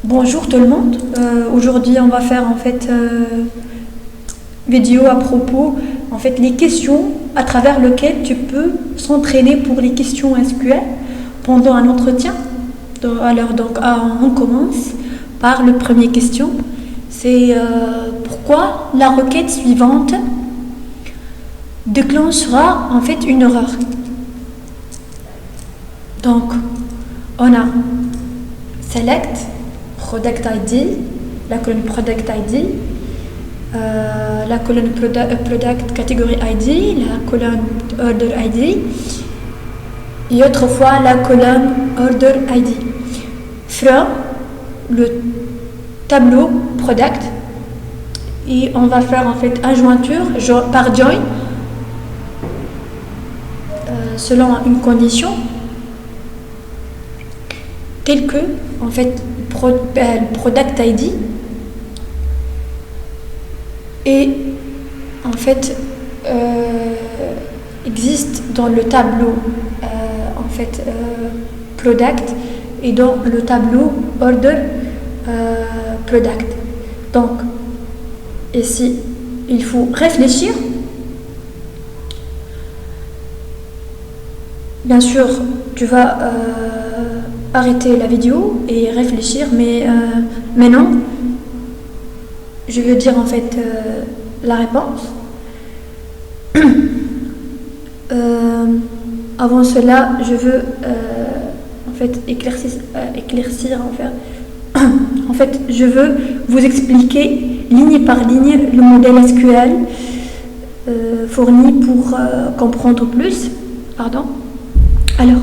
Bonjour tout le monde. Aujourd'hui, on va faire vidéo à propos les questions à travers lesquelles tu peux s'entraîner pour les questions SQL pendant un entretien. On commence par la première question. C'est pourquoi la requête suivante déclenchera une erreur. Donc, on a select product ID, la colonne product ID, la colonne product category ID, la colonne order ID et autrefois la colonne order ID. From le tableau product et on va faire un jointure par join selon une condition telle que product ID et existe dans le tableau product et dans le tableau order product. Donc ici il faut réfléchir. Bien sûr tu vas arrêter la vidéo et réfléchir, mais maintenant je veux dire la réponse. Avant cela je veux éclaircir je veux vous expliquer ligne par ligne le modèle SQL fourni pour comprendre plus. Alors,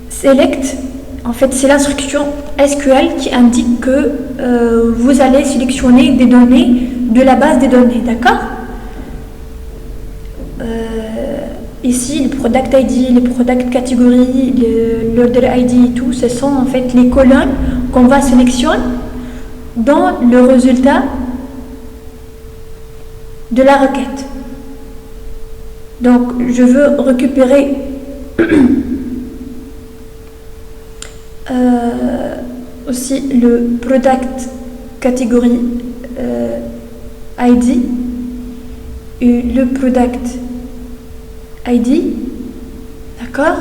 select, c'est l'instruction SQL qui indique que vous allez sélectionner des données de la base des données, d'accord? Ici, le product ID, le product category, l'order ID et tout, ce sont les colonnes qu'on va sélectionner dans le résultat de la requête. Donc, je veux récupérer aussi le product category ID et le product ID, d'accord,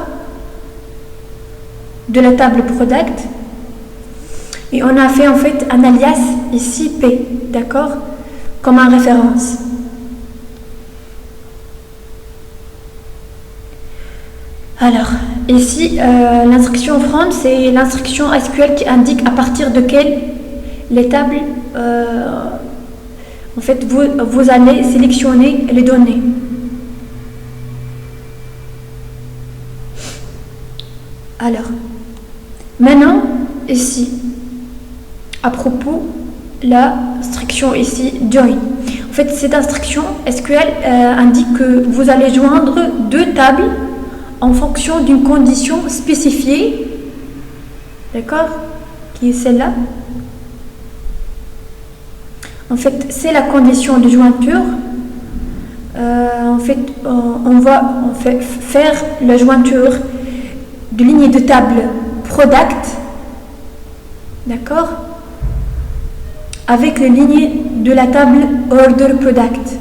de la table product, et on a fait un alias ici P, d'accord, comme en référence. Alors, ici, l'instruction front, c'est l'instruction SQL qui indique à partir de quelle les tables, vous allez sélectionner les données. Alors, maintenant, ici, à propos, l'instruction ici, join. Cette instruction SQL indique que vous allez joindre deux tables en fonction d'une condition spécifiée, d'accord, qui est celle-là. C'est la condition de jointure. On va faire la jointure de ligne de table product, d'accord, avec les lignes de la table order product,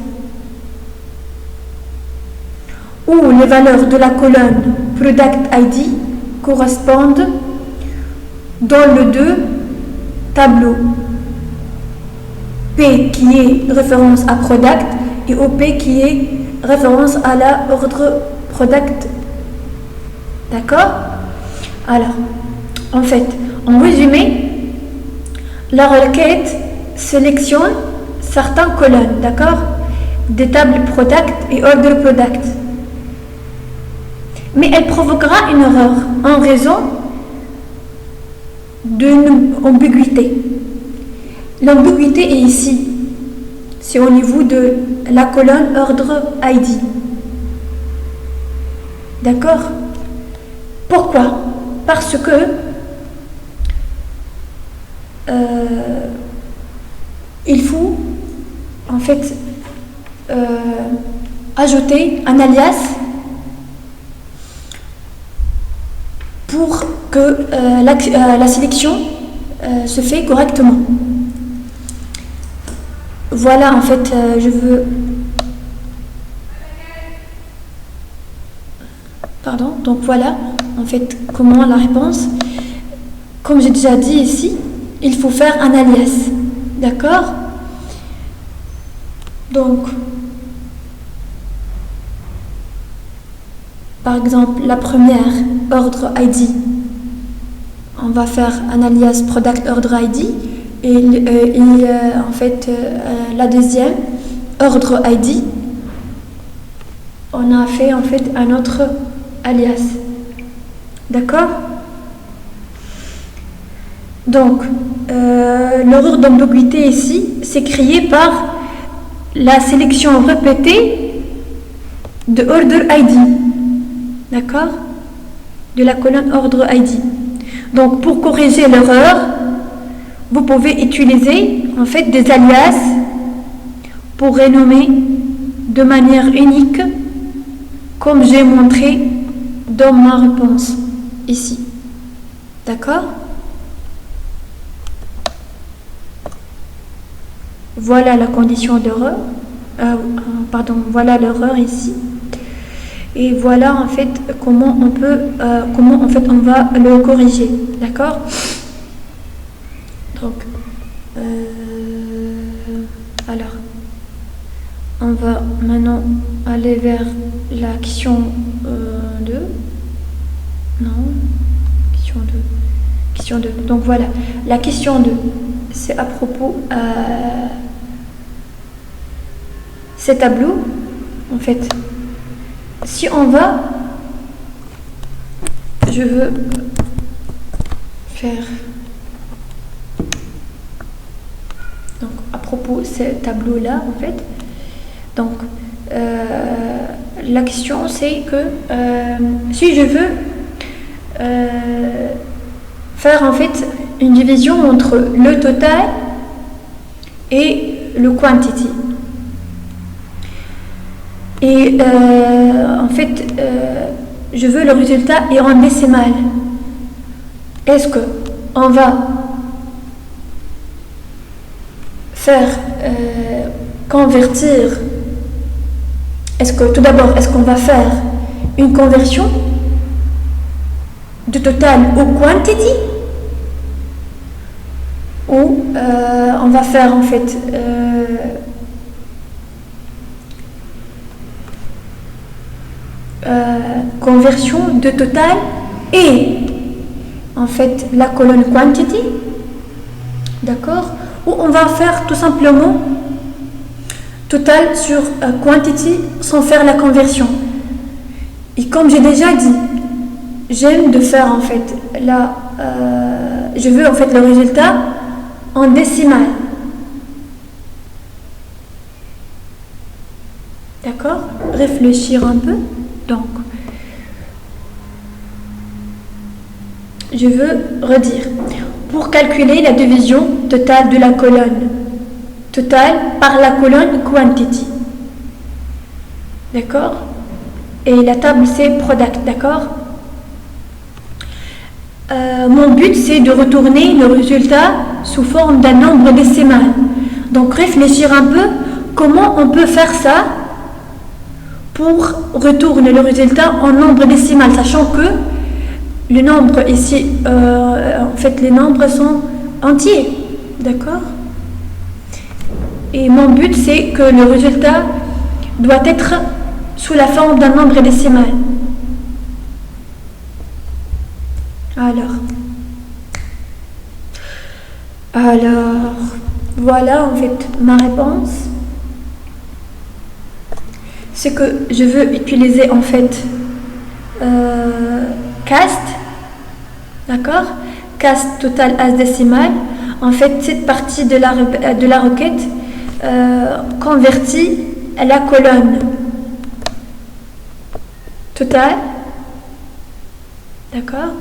où les valeurs de la colonne product ID correspondent dans les deux tableaux, P qui est référence à product et OP qui est référence à la order product, d'accord. Alors, en résumé, la requête sélectionne certaines colonnes, d'accord, des tables product et order product. Mais elle provoquera une erreur en raison d'une ambiguïté. L'ambiguïté est ici. C'est au niveau de la colonne order ID. D'accord? Pourquoi? Parce que il faut ajouter un alias pour que la sélection se fait correctement. Voilà, en fait, je veux... Pardon, donc voilà, en fait, comment la réponse. Comme j'ai déjà dit ici, il faut faire un alias. D'accord? Donc, par exemple, la première, ordre ID. On va faire un alias product order ID. Et en fait, la deuxième, ordre ID. On a fait en fait un autre alias. D'accord? Donc, l'erreur d'ambiguïté ici, c'est créé par la sélection répétée de order ID. D'accord? De la colonne ordre ID. Donc, pour corriger l'erreur, vous pouvez utiliser en fait des alias pour renommer de manière unique, comme j'ai montré dans ma réponse ici. D'accord? Voilà la condition d'erreur. Voilà l'erreur ici. Et voilà en fait comment on va le corriger. D'accord? Donc, alors, on va maintenant aller vers la question 2. Non, question 2. Donc voilà, la question 2, c'est à propos ces tableaux. En fait, si on va, je veux faire... Donc, à propos de ce tableau-là, en fait, donc, la question, c'est que si je veux faire, en fait, une division entre le total et le quantity. Et, en fait, je veux le résultat est en décimal. Est-ce que on va faire convertir, tout d'abord, est-ce qu'on va faire une conversion de total au quantity, ou on va faire en fait conversion de total et en fait la colonne quantity, d'accord, ou on va faire tout simplement total sur quantity sans faire la conversion. Et comme j'ai déjà dit, j'aime de faire en fait je veux en fait le résultat en décimal. D'accord? Réfléchir un peu. Donc, je veux redire. Pour calculer la division totale de la colonne total par la colonne quantity. D'accord? Et la table c'est product, d'accord? Mon but c'est de retourner le résultat sous forme d'un nombre décimal. Donc réfléchir un peu comment on peut faire ça pour retourner le résultat en nombre décimal, sachant que le nombre ici, en fait les nombres sont entiers, d'accord? Et mon but c'est que le résultat doit être sous la forme d'un nombre décimal. Alors, voilà en fait ma réponse. C'est que je veux utiliser en fait cast, d'accord, cast total as décimal. En fait, cette partie de la requête convertit à la colonne totale, d'accord,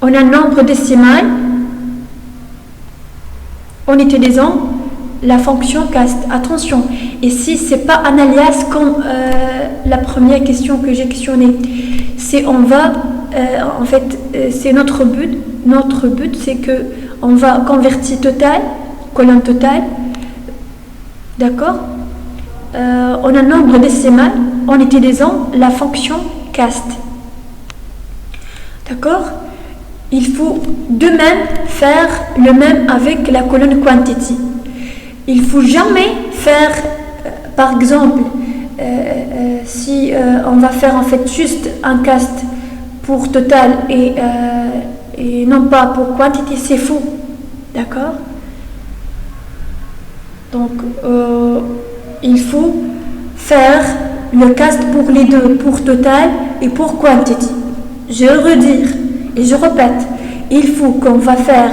on a un nombre décimal en utilisant la fonction cast. Attention, ici c'est pas un alias comme la première question que j'ai questionnée. C'est on va en fait, c'est notre but. Notre but, c'est que on va convertir total, colonne totale, d'accord, en un nombre décimal en utilisant la fonction cast. D'accord? Il faut de même faire le même avec la colonne quantity. Il ne faut jamais faire, par exemple, si on va faire en fait juste un cast pour total et non pas pour quantity, c'est faux. D'accord? Donc, il faut faire le cast pour les deux, pour total et pour quantity. Je redire et je répète, il faut qu'on va faire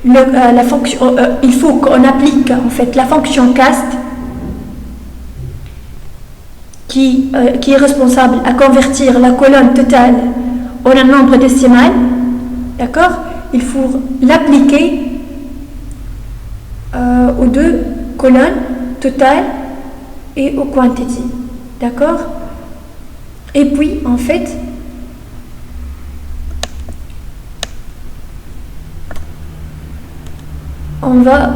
la fonction, il faut qu'on applique en fait la fonction cast qui est responsable à convertir la colonne totale en un nombre décimal. D'accord? Il faut l'appliquer aux deux colonnes totale et aux quantity. D'accord? Et puis en fait on va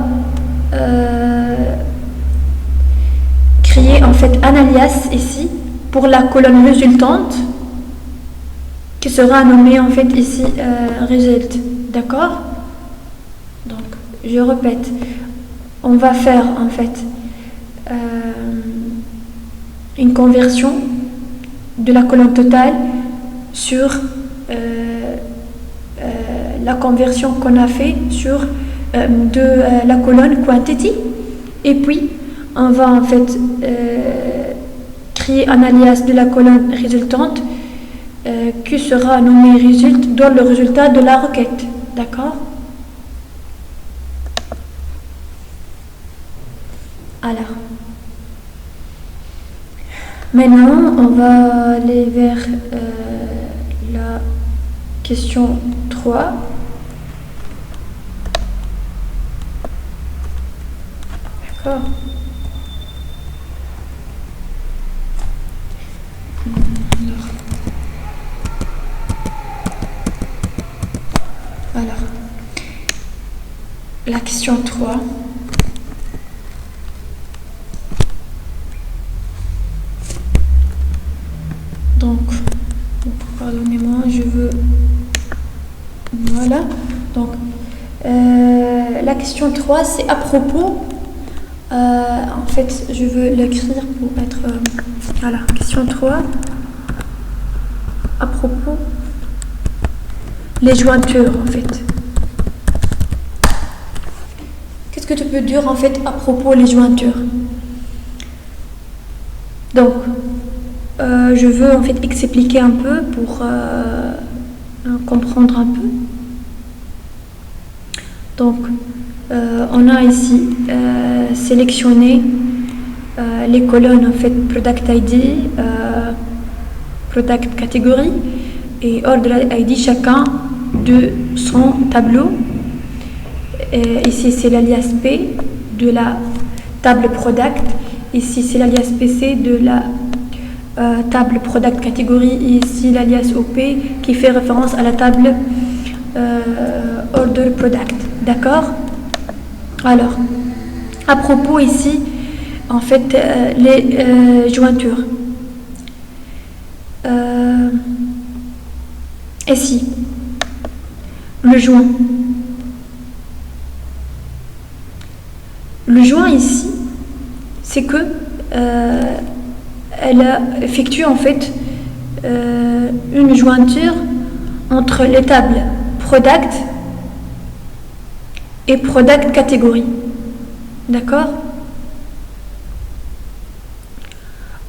créer en fait un alias ici pour la colonne résultante qui sera nommée en fait ici result. D'accord? Donc je répète, on va faire en fait une conversion de la colonne totale sur la conversion qu'on a fait sur de la colonne quantity, et puis on va en fait créer un alias de la colonne résultante qui sera nommé result dans le résultat de la requête. D'accord? Alors maintenant on va aller vers la question 3. D'accord. Alors, la question 3. Donc, pardonnez-moi, je veux... Voilà. Donc, la question 3, c'est à propos... en fait, je veux l'écrire pour être... voilà, question 3. À propos... les jointures, en fait. Qu'est-ce que tu peux dire, en fait, à propos les jointures? Donc... je veux en fait expliquer un peu pour comprendre un peu. Donc, on a ici sélectionné les colonnes en fait Product ID, Product Category et Order ID, chacun de son tableau. Ici c'est l'alias P de la table Product. Ici c'est l'alias PC de la table Product Category, et ici l'alias OP qui fait référence à la table Order Product. D'accord? Alors, à propos ici, en fait, les jointures. Ici, le joint. Le joint ici, c'est que elle effectue en fait une jointure entre les tables Product et Product Category. D'accord?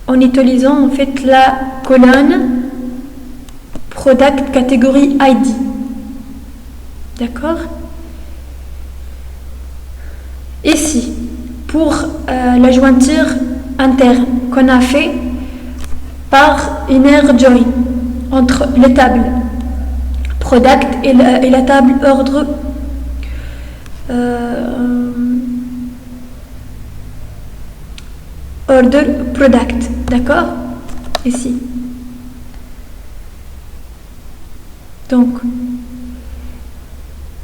En utilisant en fait la colonne Product Category ID. D'accord? Ici, pour la jointure interne qu'on a fait par inner join entre les tables Product et la table Ordre Order Product. D'accord? Ici. Donc,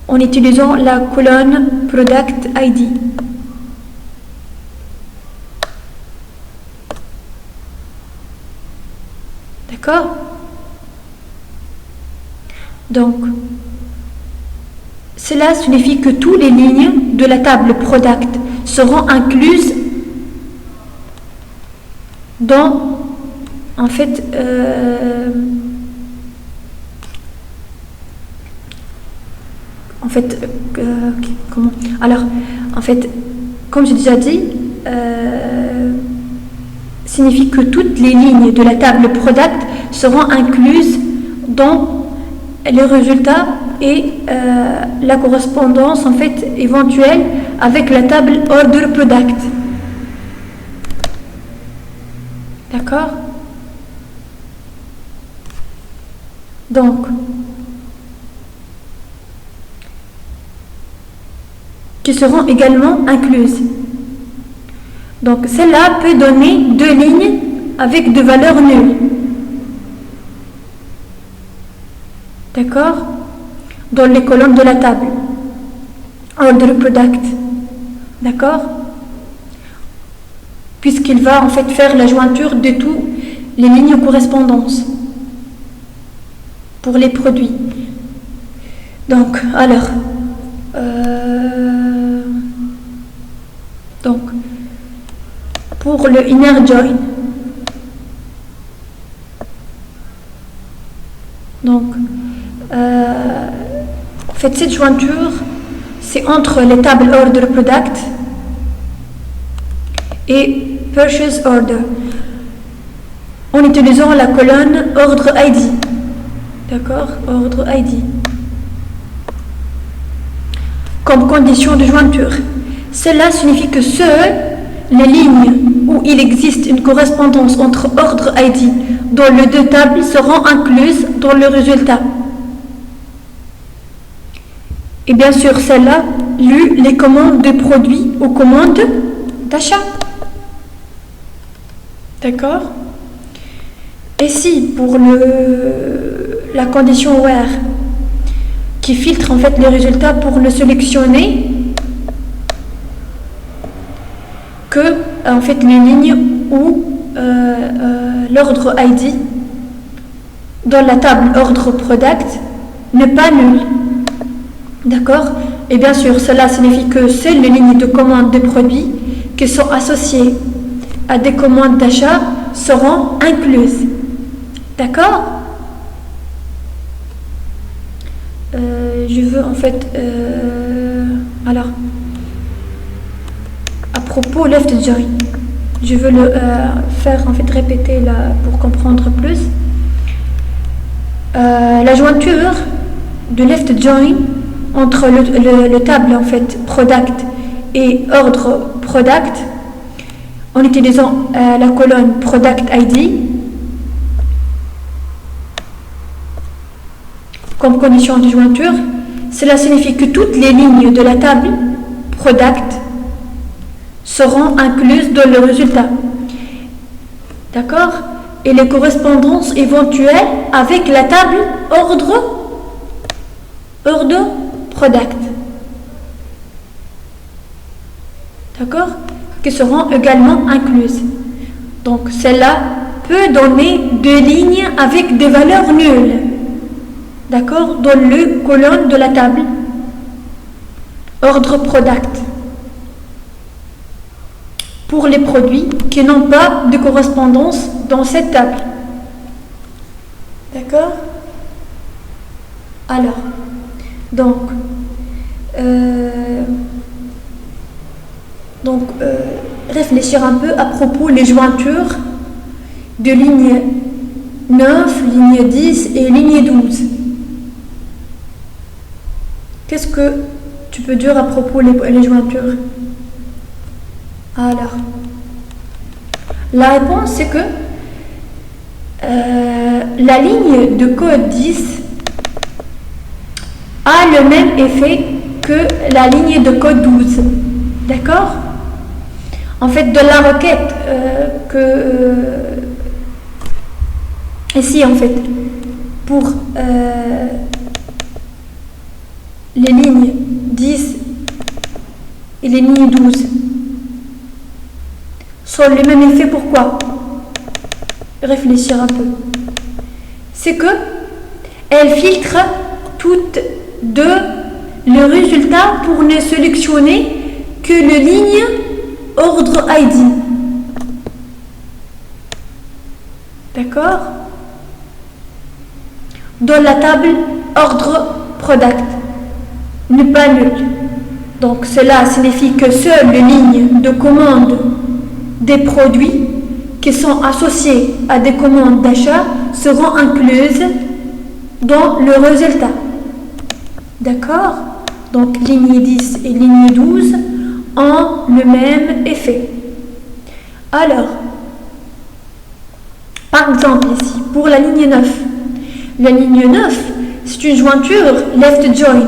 en utilisant la colonne Product ID. D'accord? Donc, cela signifie que toutes les lignes de la table Product seront incluses dans, en fait, comment? Alors, en fait, comme j'ai déjà dit, signifie que toutes les lignes de la table Product seront incluses dans les résultats et la correspondance en fait éventuelle avec la table Order Product. D'accord? Donc, qui seront également incluses. Donc, celle-là peut donner deux lignes avec deux valeurs nulles. D'accord? Dans les colonnes de la table. Order Product. D'accord? Puisqu'il va en fait faire la jointure de toutes les lignes correspondances pour les produits. Donc, alors, donc, pour le inner join, donc, en fait, cette jointure, c'est entre les tables Order Product et Purchase Order, en utilisant la colonne Ordre ID. D'accord? Ordre ID. Comme condition de jointure. Cela signifie que seules les lignes où il existe une correspondance entre Ordre ID dans les deux tables seront incluses dans le résultat. Et bien sûr, celle-là, les commandes de produits aux commandes d'achat. D'accord? Et si pour la condition where qui filtre en fait les résultats pour le sélectionner que en fait les lignes où l'ordre ID dans la table ordre product n'est pas nul. D'accord? Et bien sûr, cela signifie que seules les lignes de commande de produits qui sont associées à des commandes d'achat seront incluses. D'accord? Je veux en fait alors à propos left join, je veux le faire en fait répéter là pour comprendre plus. La jointure de left join entre le table en fait product et ordre product en utilisant la colonne product ID comme condition de jointure, cela signifie que toutes les lignes de la table product seront incluses dans le résultat. D'accord? Et les correspondances éventuelles avec la table ordre product. D'accord? Qui seront également incluses. Donc celle-là peut donner deux lignes avec des valeurs nulles. D'accord? Dans le colonne de la table ordre product. Pour les produits qui n'ont pas de correspondance dans cette table. D'accord? Alors, donc, réfléchir un peu à propos des jointures de ligne 9, ligne 10 et ligne 12. Qu'est-ce que tu peux dire à propos des jointures? Alors, la réponse c'est que la ligne de code 10 a le même effet que la ligne de code 12. D'accord? En fait, de la requête ici en fait, pour et les lignes 12 sont le même effet. Pourquoi? Réfléchir un peu. C'est que elles filtrent toutes deux le résultat pour ne sélectionner que le ligne ordre ID. D'accord? Dans la table ordre product n'est pas nul. Donc cela signifie que seules les lignes de commande des produits qui sont associés à des commandes d'achat seront incluses dans le résultat. D'accord? Donc ligne 10 et ligne 12 ont le même effet. Alors, par exemple ici, pour la ligne 9, la ligne 9, c'est une jointure left join.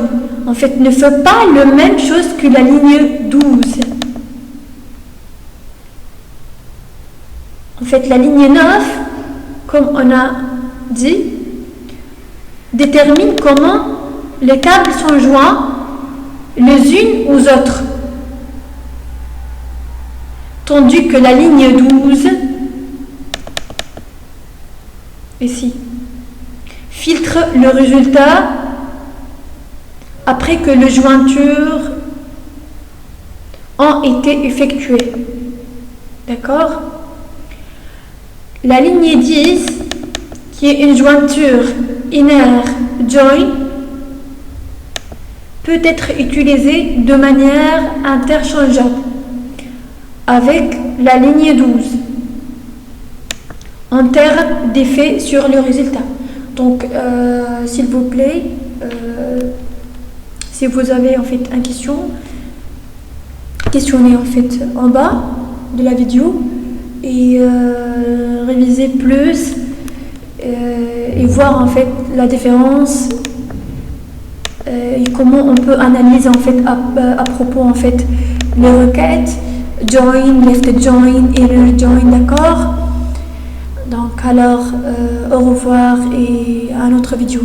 En fait, ne fait pas la même chose que la ligne 12. En fait, la ligne 9, comme on a dit, détermine comment les tables sont jointes les unes aux autres. Tandis que la ligne 12, ici, filtre le résultat après que les jointures ont été effectuées. D'accord? La ligne 10, qui est une jointure inner join, peut être utilisée de manière interchangeable avec la ligne 12 en termes d'effet sur le résultat. Donc, s'il vous plaît, si vous avez en fait une question, questionnez en fait en bas de la vidéo et révisez plus et voir en fait la différence et comment on peut analyser en fait à propos en fait les requêtes join, left join, inner join, d'accord? Donc alors au revoir et à une autre vidéo.